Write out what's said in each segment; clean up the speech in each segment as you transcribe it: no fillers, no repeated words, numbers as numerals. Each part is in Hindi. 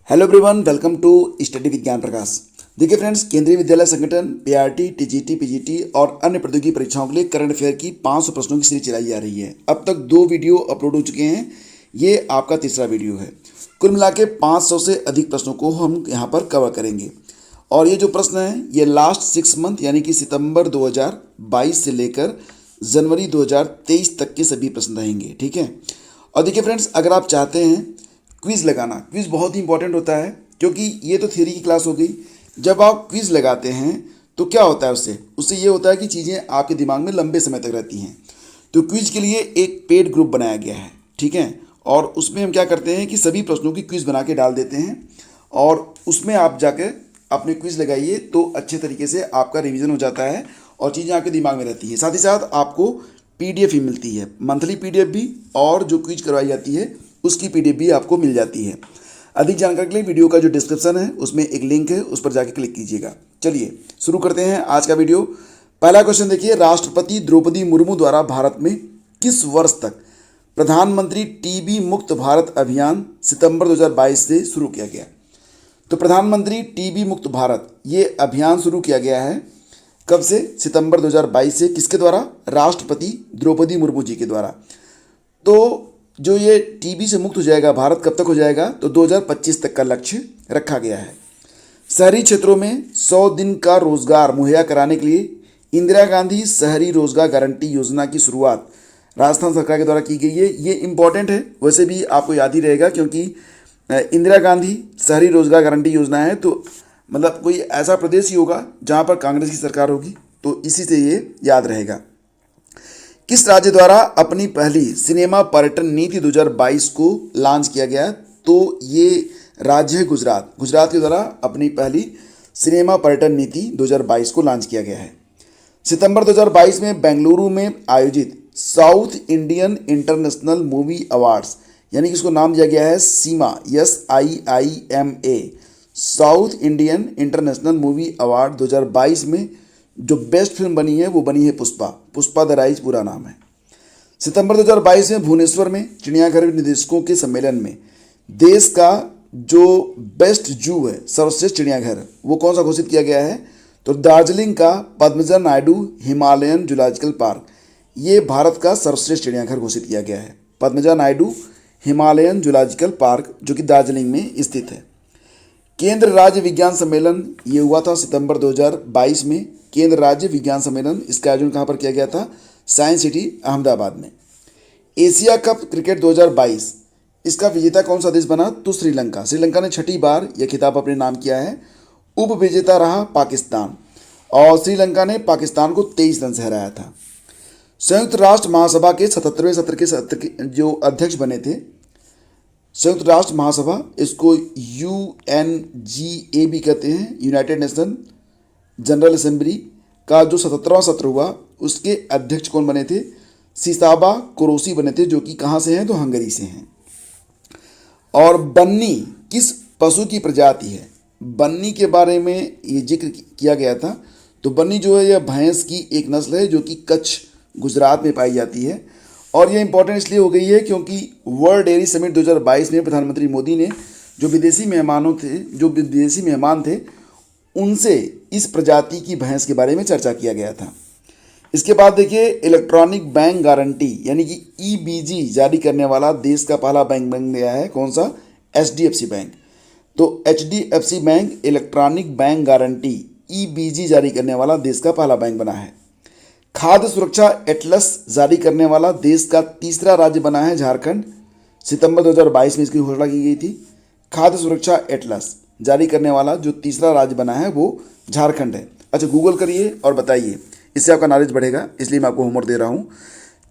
Hello everyone, welcome to study with Gyan Prakash. देखिए फ्रेंड्स, केंद्रीय विद्यालय संगठन पीआरटी, टीजीटी, पीजीटी और अन्य प्रतियोगी परीक्षाओं के लिए करंट अफेयर की 500 प्रश्नों की सीरीज चलाई जा रही है। अब तक 2 वीडियो अपलोड हो चुके हैं, ये आपका तीसरा वीडियो है। कुल मिला के 500 से अधिक प्रश्नों को हम यहाँ पर कवर करेंगे। और ये जो प्रश्न है ये लास्ट 6 मंथ यानी कि सितंबर 2022 से लेकर जनवरी 2023 तक के सभी प्रश्न रहेंगे, ठीक है। और देखिए फ्रेंड्स, अगर आप चाहते हैं क्विज़ लगाना, क्विज़ बहुत ही इंपॉर्टेंट होता है, क्योंकि ये तो थ्योरी की क्लास हो गई। जब आप क्विज़ लगाते हैं तो क्या होता है, उससे ये होता है कि चीज़ें आपके दिमाग में लंबे समय तक रहती हैं। तो क्विज़ के लिए एक पेड ग्रुप बनाया गया है, ठीक है। और उसमें हम क्या करते हैं कि सभी प्रश्नों की क्विज़ बना के डाल देते हैं और उसमें आप जाकर अपने क्विज़ लगाइए तो अच्छे तरीके से आपका रिवीजन हो जाता है और चीज़ें आपके दिमाग में रहती हैं। साथ ही साथ आपको पीडीएफ ही मिलती है, मंथली पीडीएफ भी, और जो क्विज करवाई जाती है उसकी पीडीएफ भी आपको मिल जाती है। अधिक जानकारी के लिए वीडियो का जो डिस्क्रिप्शन है उसमें एक लिंक है, उस पर जाकर क्लिक कीजिएगा। चलिए शुरू करते हैं आज का वीडियो। पहला क्वेश्चन देखिए, राष्ट्रपति द्रौपदी मुर्मू द्वारा भारत में किस वर्ष तक प्रधानमंत्री टीबी मुक्त भारत अभियान सितंबर 2022 से शुरू किया गया? तो प्रधानमंत्री टीबी मुक्त भारत ये अभियान शुरू किया गया है कब से? सितंबर 2022 से। किसके द्वारा? राष्ट्रपति द्रौपदी मुर्मू जी के द्वारा। तो जो ये टीबी से मुक्त हो जाएगा भारत, कब तक हो जाएगा? तो 2025 तक का लक्ष्य रखा गया है। शहरी क्षेत्रों में 100 दिन का रोजगार मुहैया कराने के लिए इंदिरा गांधी शहरी रोजगार गारंटी योजना की शुरुआत राजस्थान सरकार के द्वारा की गई है। ये इंपॉर्टेंट है, वैसे भी आपको याद ही रहेगा, क्योंकि इंदिरा गांधी शहरी रोजगार गारंटी योजना है तो मतलब कोई ऐसा प्रदेश ही होगा जहाँ पर कांग्रेस की सरकार होगी, तो इसी से ये याद रहेगा। किस राज्य द्वारा अपनी पहली सिनेमा पर्यटन नीति 2022 को लॉन्च किया गया? तो ये राज्य है गुजरात। गुजरात के द्वारा अपनी पहली सिनेमा पर्यटन नीति 2022 को लॉन्च किया गया है। सितंबर 2022 में बेंगलुरु में आयोजित south Indian international movie awards, यानी कि इसको नाम दिया गया है सीमा, SIIMA, south Indian international movie award 2022 में जो बेस्ट फिल्म बनी है वो बनी है पुष्पा द राइज पूरा नाम है। सितंबर 2022 में भुवनेश्वर में चिड़ियाघर निदेशकों के सम्मेलन में देश का जो बेस्ट जू है, सर्वश्रेष्ठ चिड़ियाघर, वो कौन सा घोषित किया गया है? तो दार्जिलिंग का Padmaja Naidu Himalayan zoological park, ये भारत का सर्वश्रेष्ठ चिड़ियाघर घोषित किया गया है। Padmaja Naidu Himalayan zoological park जो कि दार्जिलिंग में स्थित है। केंद्र राज्य विज्ञान सम्मेलन ये हुआ था सितंबर 2022 में। केंद्र राज्य विज्ञान सम्मेलन, इसका आयोजन कहाँ पर किया गया था? साइंस सिटी अहमदाबाद में। एशिया कप क्रिकेट 2022, इसका विजेता कौन सा देश बना? तो श्रीलंका। श्रीलंका ने 6ठी बार यह खिताब अपने नाम किया है। उप विजेता रहा पाकिस्तान, और श्रीलंका ने पाकिस्तान को 23 रन से हराया था। संयुक्त राष्ट्र महासभा के 77वें सत्र के जो अध्यक्ष बने थे, संयुक्त राष्ट्र महासभा, इसको UNGA भी कहते हैं, यूनाइटेड नेशन जनरल असेंबली का जो 77वां सत्र हुआ उसके अध्यक्ष कौन बने थे? सिसाबा कुरेशी बने थे, जो कि कहाँ से हैं? तो हंगरी से हैं। और बन्नी किस पशु की प्रजाति है? बन्नी के बारे में ये जिक्र किया गया था। तो बन्नी जो है यह भैंस की एक नस्ल है जो कि कच्छ गुजरात में पाई जाती है। और ये इंपॉर्टेंट इसलिए हो गई है क्योंकि वर्ल्ड डेयरी समिट 2022 में प्रधानमंत्री मोदी ने जो विदेशी मेहमान थे उनसे इस प्रजाति की भैंस के बारे में चर्चा किया गया था। इसके बाद देखिए, इलेक्ट्रॉनिक बैंक गारंटी यानी कि EBG जारी करने वाला देश का पहला बैंक बन गया है। कौन सा? HDFC bank. तो HDFC bank electronic bank guarantee EBG जारी करने वाला देश का पहला बैंक बना है। खाद्य सुरक्षा एटलस जारी करने वाला देश का तीसरा राज्य बना है झारखंड। सितंबर 2022 में इसकी घोषणा की गई थी। खाद्य सुरक्षा एटलस जारी करने वाला जो तीसरा राज्य बना है वो झारखंड है। अच्छा, गूगल करिए और बताइए, इससे आपका नॉलेज बढ़ेगा, इसलिए मैं आपको होमवर्क दे रहा हूँ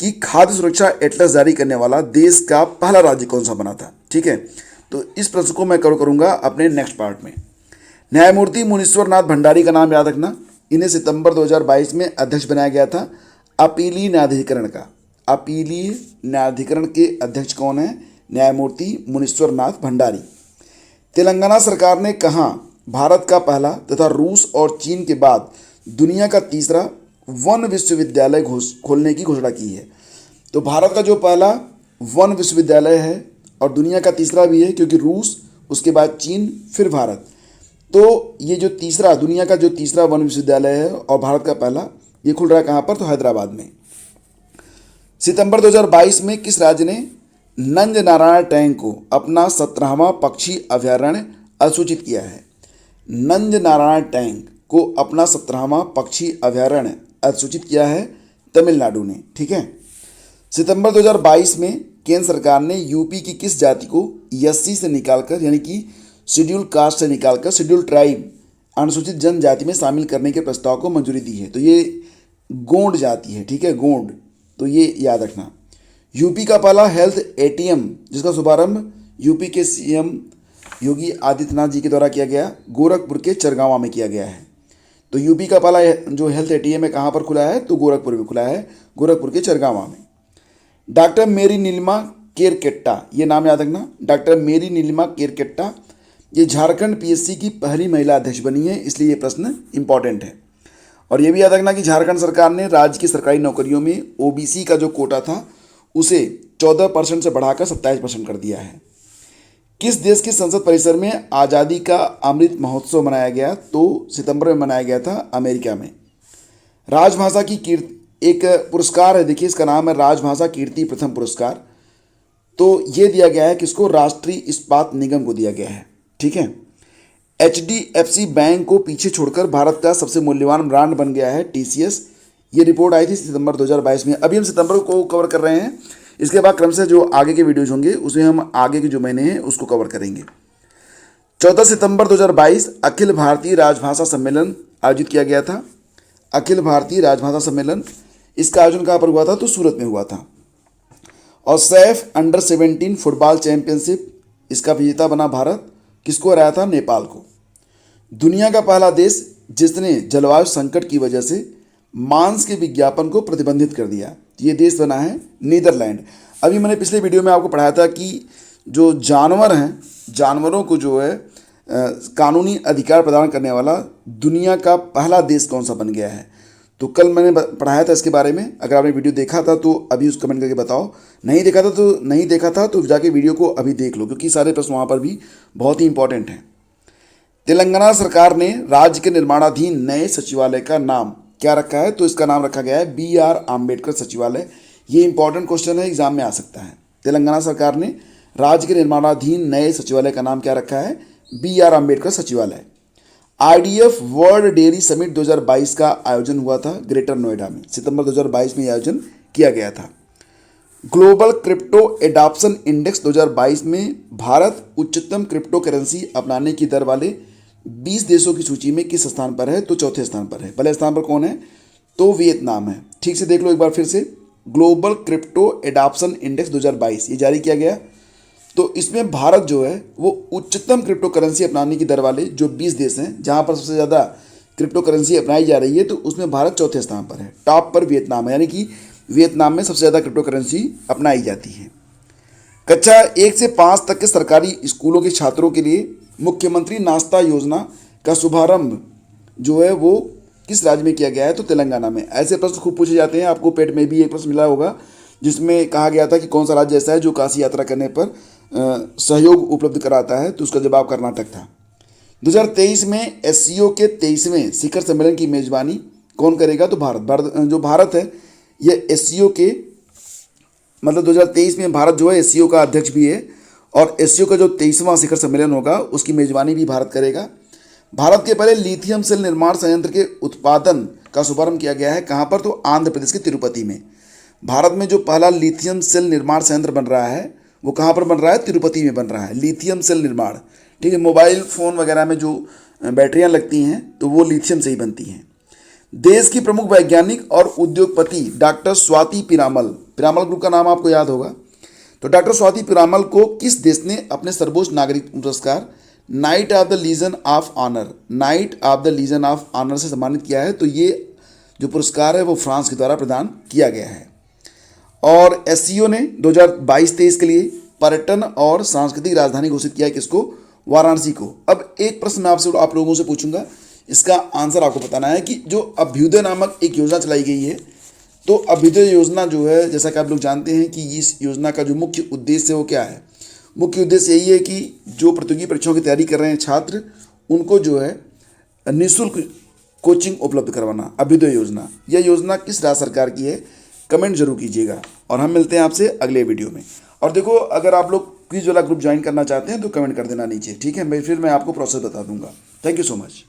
कि खाद्य सुरक्षा एटलस जारी करने वाला देश का पहला राज्य कौन सा बना था, ठीक है। तो इस प्रश्न को मैं कवर करूँगा अपने नेक्स्ट पार्ट में। न्यायमूर्ति मुनीश्वर नाथ भंडारी का नाम याद रखना। इन्हें सितंबर 2022 में अध्यक्ष बनाया गया था अपीलीय न्यायाधिकरण का। अपीलीय न्यायाधिकरण के अध्यक्ष कौन है? न्यायमूर्ति मुनीश्वर नाथ भंडारी। तेलंगाना सरकार ने कहाँ भारत का पहला तथा रूस और चीन के बाद दुनिया का तीसरा वन विश्वविद्यालय खोलने की घोषणा की है? तो भारत का जो पहला वन विश्वविद्यालय है और दुनिया का तीसरा भी है, क्योंकि रूस उसके बाद चीन, फिर भारत। तो ये जो तीसरा, दुनिया का जो तीसरा वन विश्वविद्यालय है और भारत का पहला, ये खुल रहा है कहाँ पर? तो हैदराबाद में। सितंबर 2022 में किस राज्य ने नंज नारायण टैंक को अपना 17वां पक्षी अभयारण्य अधिसूचित किया है? नंज नारायण टैंक को अपना 17वां पक्षी अभयारण्य अधिसूचित किया है तमिलनाडु ने। ठीक है। सितंबर 2022 में केंद्र सरकार ने यूपी की किस जाति को एससी से निकालकर, यानी कि शेड्यूल कास्ट से निकालकर शेड्यूल ट्राइब, अनुसूचित जनजाति में शामिल करने के प्रस्ताव को मंजूरी दी है? तो ये गोंड जाति है। ठीक है, गोंड। तो ये याद रखना। यूपी का पहला हेल्थ एटीएम जिसका शुभारंभ यूपी के सीएम योगी आदित्यनाथ जी के द्वारा किया गया, गोरखपुर के चरगांवा में किया गया है। तो यूपी का पहला जो हेल्थ एटीएम है कहाँ पर खुला है? तो गोरखपुर में खुला है, गोरखपुर के चरगांवा में। डॉक्टर मेरी नीलिमा केरकेट्टा, ये नाम याद रखना, डॉक्टर मेरी नीलिमा केरकेट्टा, ये झारखंड पीएससी की पहली महिला अध्यक्ष बनी है, इसलिए ये प्रश्न इंपॉर्टेंट है। और ये भी याद रखना कि झारखंड सरकार ने राज्य की सरकारी नौकरियों में ओबीसी का जो कोटा था उसे 14% से बढ़ाकर 27% कर दिया है। किस देश की संसद परिसर में आज़ादी का अमृत महोत्सव मनाया गया? तो सितंबर में मनाया गया था अमेरिका में। राजभाषा की कीर्ति, एक पुरस्कार है, देखिए इसका नाम है राजभाषा कीर्ति प्रथम पुरस्कार। तो ये दिया गया है किसको? राष्ट्रीय इस्पात निगम को दिया गया है। ठीक है। एचडीएफसी बैंक को पीछे छोड़कर भारत का सबसे मूल्यवान ब्रांड बन गया है टीसीएस। ये रिपोर्ट आई थी सितंबर 2022 में। अभी हम सितंबर को कवर कर रहे हैं, इसके बाद क्रम से जो आगे के वीडियोज होंगे उसमें हम आगे के जो महीने हैं उसको कवर करेंगे। 14 सितंबर 2022 अखिल भारतीय राजभाषा सम्मेलन आयोजित किया गया था। अखिल भारतीय राजभाषा सम्मेलन, इसका आयोजन कहाँ पर हुआ था? तो सूरत में हुआ था। और सैफ अंडर 17 फुटबॉल चैंपियनशिप, इसका विजेता बना भारत। किसको हराया था? नेपाल को। दुनिया का पहला देश जिसने जलवायु संकट की वजह से मांस के विज्ञापन को प्रतिबंधित कर दिया, ये देश बना है नीदरलैंड। अभी मैंने पिछले वीडियो में आपको पढ़ाया था कि जो जानवर हैं, जानवरों को जो है कानूनी अधिकार प्रदान करने वाला दुनिया का पहला देश कौन सा बन गया है। तो कल मैंने पढ़ाया था इसके बारे में। अगर आपने वीडियो देखा था तो अभी उस कमेंट करके बताओ, नहीं देखा था तो जाके वीडियो को अभी देख लो, क्योंकि सारे प्रश्न वहाँ पर भी बहुत ही इंपॉर्टेंट हैं। तेलंगाना सरकार ने राज्य के निर्माणाधीन नए सचिवालय का नाम क्या रखा है? तो इसका नाम रखा गया है BR आम्बेडकर सचिवालय। ये इंपॉर्टेंट क्वेश्चन है, एग्जाम में आ सकता है। तेलंगाना सरकार ने राज्य के निर्माणाधीन नए सचिवालय का नाम क्या रखा है? BR आम्बेडकर सचिवालय। IDF वर्ल्ड डेयरी समिट 2022 का आयोजन हुआ था ग्रेटर नोएडा में। सितंबर 2022 में आयोजन किया गया था। ग्लोबल क्रिप्टो एडॉप्शन इंडेक्स 2022 में भारत उच्चतम क्रिप्टो करेंसी अपनाने की दर वाले 20 देशों की सूची में किस स्थान पर है? तो चौथे स्थान पर है। पहले स्थान पर कौन है? तो वियतनाम है। ठीक से देख लो एक बार फिर से। ग्लोबल क्रिप्टो एडॉप्शन इंडेक्स 2022 ये जारी किया गया। तो इसमें भारत जो है वो उच्चतम क्रिप्टो करेंसी अपनाने की दर वाले जो 20 देश हैं, जहां पर सबसे ज़्यादा क्रिप्टो करेंसी अपनाई जा रही है, तो उसमें भारत चौथे स्थान पर है। टॉप पर वियतनाम है, यानी कि वियतनाम में सबसे ज़्यादा क्रिप्टो करेंसी अपनाई जाती है। कक्षा 1 से 5 तक के सरकारी स्कूलों के छात्रों के लिए मुख्यमंत्री नाश्ता योजना का शुभारंभ जो है वो किस राज्य में किया गया है? तो तेलंगाना में। ऐसे प्रश्न खूब पूछे जाते हैं। आपको पेट में भी एक प्रश्न मिला होगा जिसमें कहा गया था कि कौन सा राज्य ऐसा है जो काशी यात्रा करने पर सहयोग उपलब्ध कराता है? तो उसका जवाब कर्नाटक था। 2023 में एससीओ के 23वें शिखर सम्मेलन की मेजबानी कौन करेगा? तो जो भारत है ये एससीओ के, मतलब 2023 में भारत जो है एससीओ का अध्यक्ष भी है, और एससीओ का जो 23वां शिखर सम्मेलन होगा उसकी मेजबानी भी भारत करेगा। भारत के पहले लिथियम सेल निर्माण संयंत्र के उत्पादन का शुभारंभ किया गया है कहाँ पर? तो आंध्र प्रदेश के तिरुपति में। भारत में जो पहला लिथियम सेल निर्माण संयंत्र बन रहा है वो कहाँ पर बन रहा है? तिरुपति में बन रहा है लिथियम सेल निर्माण। ठीक है। मोबाइल फ़ोन वगैरह में जो बैटरियाँ लगती हैं तो वो लिथियम से ही बनती हैं। देश की प्रमुख वैज्ञानिक और उद्योगपति डॉक्टर स्वाति पीरामल, पीरामल ग्रुप का नाम आपको याद होगा। तो डॉक्टर स्वाति पीरामल को किस देश ने अपने सर्वोच्च नागरिक पुरस्कार Knight of the Legion of Honour, Knight of the Legion of Honour से सम्मानित किया है? तो ये जो पुरस्कार है वो फ्रांस के द्वारा प्रदान किया गया है। और एससीओ ने 2022-23 के लिए पर्यटन और सांस्कृतिक राजधानी घोषित किया है किसको? वाराणसी को। अब एक प्रश्न मैं आपसे आप लोगों से पूछूंगा, इसका आंसर आपको बताना है कि जो अभ्युदय नामक एक योजना चलाई गई है, तो अभ्युदय योजना जो है, जैसा कि आप लोग जानते हैं कि इस योजना का जो मुख्य उद्देश्य है वो क्या है? मुख्य उद्देश्य यही है कि जो प्रतियोगी परीक्षाओं की तैयारी कर रहे हैं छात्र, उनको जो है निःशुल्क कोचिंग उपलब्ध करवाना। अभ्युदय योजना, यह योजना किस राज्य सरकार की है, कमेंट जरूर कीजिएगा। और हम मिलते हैं आपसे अगले वीडियो में। और देखो, अगर आप लोग क्विज वाला ग्रुप ज्वाइन करना चाहते हैं तो कमेंट कर देना नीचे, ठीक है। फिर मैं आपको प्रोसेस बता दूंगा। Thank you so much.